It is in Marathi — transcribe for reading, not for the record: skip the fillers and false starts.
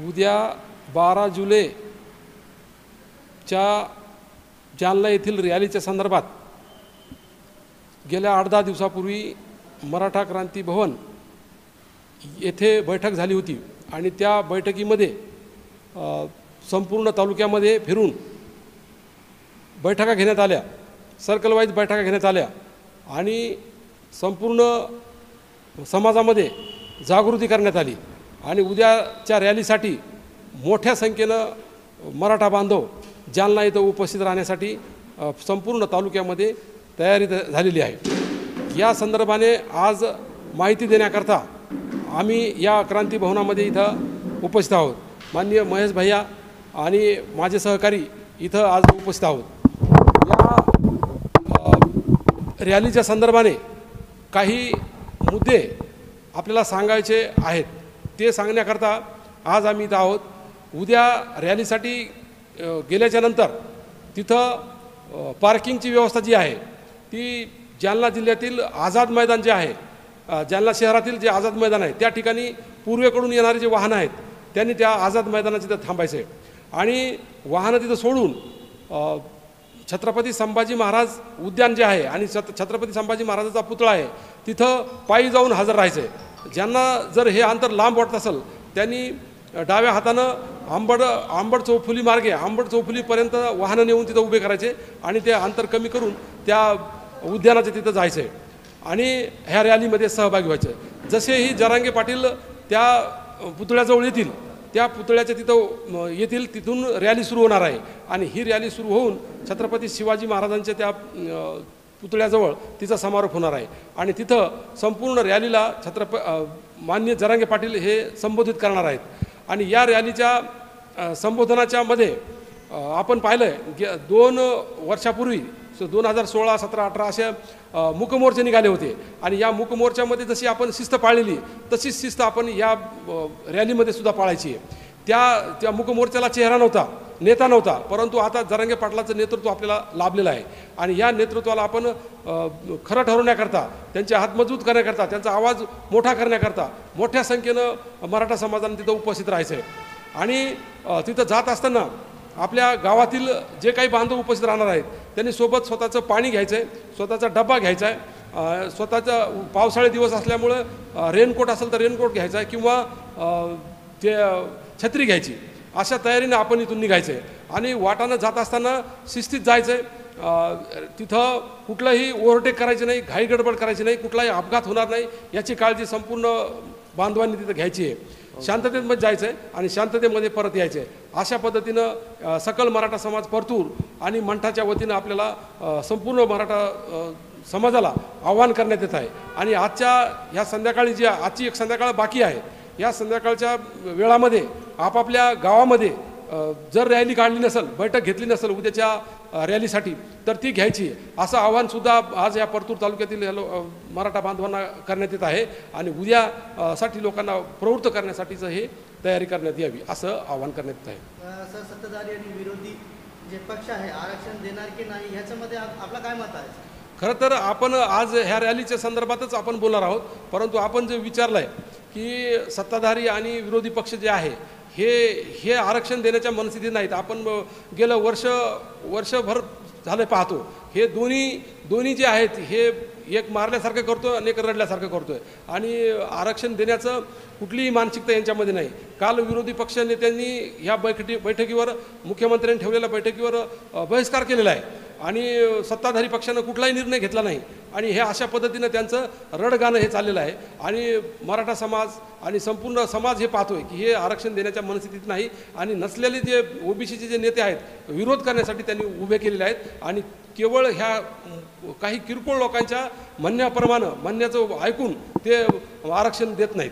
उद्या 12 जुलैच्या जालना येथील रॅलीच्या संदर्भात गेल्या 8-10 दिवसापूर्वी मराठा क्रांती भवन येथे बैठक झाली होती आणि त्या बैठकीमध्ये संपूर्ण तालुक्यामध्ये फिरून बैठका घेण्यात आल्या, सर्कल वाईज बैठका घेण्यात आल्या आणि संपूर्ण समाजामध्ये जागृती करण्यात आली आणि उद्याच्या रॅलीसाठी मोठ्या संख्येनं मराठा बांधव जालना येथे उपस्थित राहण्यासाठी संपूर्ण तालुक्यामध्ये तयारी झालेली आहे। या संदर्भाने आज माहिती देण्याकरता आम्ही या क्रांती भवनामध्ये इथं उपस्थित आहोत। माननीय महेश भैया आणि माझे सहकारी इथं आज उपस्थित आहोत। या रॅलीच्या संदर्भाने काही मुद्दे आपल्याला सांगायचे आहेत, ते सांगण्याकरता आज आम्ही इथं आहोत। उद्या रॅलीसाठी गेल्याच्या नंतर तिथं पार्किंगची व्यवस्था जी आहे ती जालना जिल्ह्यातील आझाद मैदान जे आहे, जालना शहरातील जे आझाद मैदान आहे त्या ठिकाणी पूर्वेकडून येणारे जे वाहनं आहेत त्यांनी त्या आझाद मैदानाची तिथं थांबायचं आहे आणि वाहनं तिथं सोडून छत्रपती संभाजी महाराज उद्यान जे आहे आणि छत्रपती संभाजी महाराजाचा पुतळा आहे तिथं पायी जाऊन हजर राहायचं आहे। ज्यांना जर हे अंतर लांब वाटत असेल त्यांनी डाव्या हातानं आंबड चौफुली मार्गे आंबड चौफुलीपर्यंत वाहनं नेऊन तिथं उभे करायचे आणि ते अंतर कमी करून त्या उद्यानाच्या तिथं जायचं आहे आणि ह्या रॅलीमध्ये सहभागी व्हायचं। जसे ही जरांगे पाटील त्या पुतळ्याजवळ येतील त्या पुतळ्याच्या तिथं येतील, तिथून रॅली सुरू होणार आहे आणि ही रॅली सुरू होऊन छत्रपती शिवाजी महाराजांच्या त्या पुतळ्याजवळ तिचा समारोप होणार आहे आणि तिथं संपूर्ण रॅलीला माननीय जरांगे पाटील हे संबोधित करणार आहेत। आणि या रॅलीच्या संबोधनाच्या मध्ये आपण पाहिलं 2 वर्षापूर्वी 2016, 17, 18 अशा मूकमोर्चे निघाले होते आणि या मूकमोर्चामध्ये जशी आपण शिस्त पाळलेली तशीच शिस्त आपण या रॅलीमध्ये सुद्धा पाळायची आहे। त्या मूकमोर्चाला चेहरा नव्हता, नेता नव्हता, परंतु आता जरांगे पाटलाचं नेतृत्व आपल्याला लाभलेलं आहे आणि या नेतृत्वाला आपण खरं ठरवण्याकरता, त्यांचे हात मजबूत करण्याकरता, त्यांचा आवाज मोठा करण्याकरता मोठ्या संख्येनं मराठा समाजाने तिथं उपस्थित राहायचं आहे। आणि तिथं जात असताना आपल्या गावातील जे काही बांधव उपस्थित राहणार आहेत त्यांनी सोबत स्वतःचं पाणी घ्यायचं आहे, स्वतःचा डबा घ्यायचा आहे, स्वतःचा पावसाळे दिवस असल्यामुळं रेनकोट असेल तर रेनकोट घ्यायचा आहे किंवा ते छत्री घ्यायची, अशा तयारीने आपण इथून निघायचं आहे आणि वाटानं जात असताना शिस्तीत जायचं आहे। तिथं कुठलंही ओव्हरटेक करायचं नाही, घाई गडबड करायची नाही, कुठलाही अपघात होणार नाही याची काळजी संपूर्ण बांधवांनी तिथं घ्यायची आहे। शांततेमध्ये जायचं आहे आणि शांततेमध्ये परत यायचं आहे। अशा पद्धतीनं सकल मराठा समाज परतूर आणि मंठाच्या वतीनं आपल्याला संपूर्ण मराठा समाजाला आवाहन करण्यात येत आहे आणि ह्या संध्याकाळी जी आजची एक संध्याकाळ बाकी आहे या संध्याकाळच्या वेळामध्ये आपापल्या गावामध्ये जर रॅली काढली नसेल, बैठक घेतली नसेल उद्याच्या रॅलीसाठी तर ती घ्यायची, असं आवाहनसुद्धा आज या परतूर तालुक्यातील मराठा बांधवांना करण्यात येत आहे आणि उद्यासाठी लोकांना प्रवृत्त करण्यासाठीचं हे तयारी करण्यात यावी असं आवाहन करण्यात येत आहे। सर, सत्ताधारी आणि विरोधी जे पक्ष आहे आरक्षण देणार की नाही याच्यामध्ये आपलं काय मत आहे? खरं तर आपण आज ह्या रॅलीच्या संदर्भातच आपण बोलणार आहोत, परंतु आपण जे विचारलं आहे की सत्ताधारी आणि विरोधी पक्ष जे आहे हे आरक्षण देण्याच्या मनस्थितीत नाहीत। आपण गेलं वर्षभर झालं पाहतो हे दोन्ही जे आहेत हे एक मारल्यासारखं करतो आणि एक रडल्यासारखं करतो आहे आणि आरक्षण देण्याचं कुठलीही मानसिकता यांच्यामध्ये नाही। काल विरोधी पक्ष नेत्यांनी ह्या बैठकीवर मुख्यमंत्र्यांनी ठेवलेल्या बैठकीवर बहिष्कार केलेला आहे आणि सत्ताधारी पक्षानं कुठलाही निर्णय घेतला नाही आणि हे अशा पद्धतीनं त्यांचं रडगाणं हे चाललेलं आहे आणि मराठा समाज आणि संपूर्ण समाज हे पाहतोय की हे आरक्षण देण्याच्या मनस्थितीत नाही आणि नसलेले जे ओबीसीचे जे नेते आहेत विरोध करण्यासाठी त्यांनी उभे केलेले आहेत आणि केवळ ह्या काही किरकोळ लोकांच्या म्हणण्याचं ऐकून ते आरक्षण देत नाहीत।